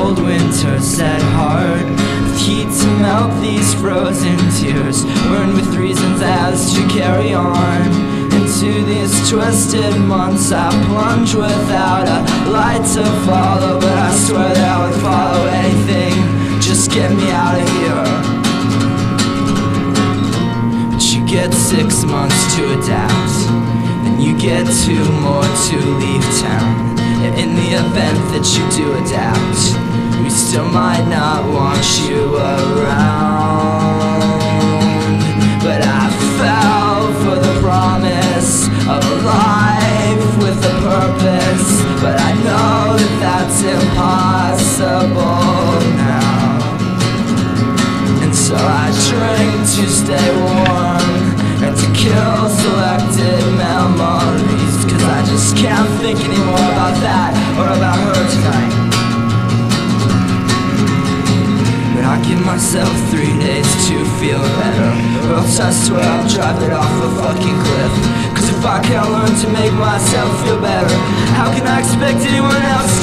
cold winters at heart, with heat to melt these frozen tears, burned with reasons as to carry on. Into these twisted months I plunge without a light to follow, but I swear that I would follow anything, just get me out of here. But you get 6 months to adapt, then you get 2 more to leave town. In the event that you do adapt, we still might not want you around. But I fell for the promise of a life with a purpose, but I know that that's impossible now. And so I drink to stay warm and to kill selected memories, 'cause I just can't think anymore about that or about her tonight. But I give myself 3 days to feel better, or else I swear I'll drive it off a fucking cliff. 'Cause if I can't learn to make myself feel better, how can I expect anyone else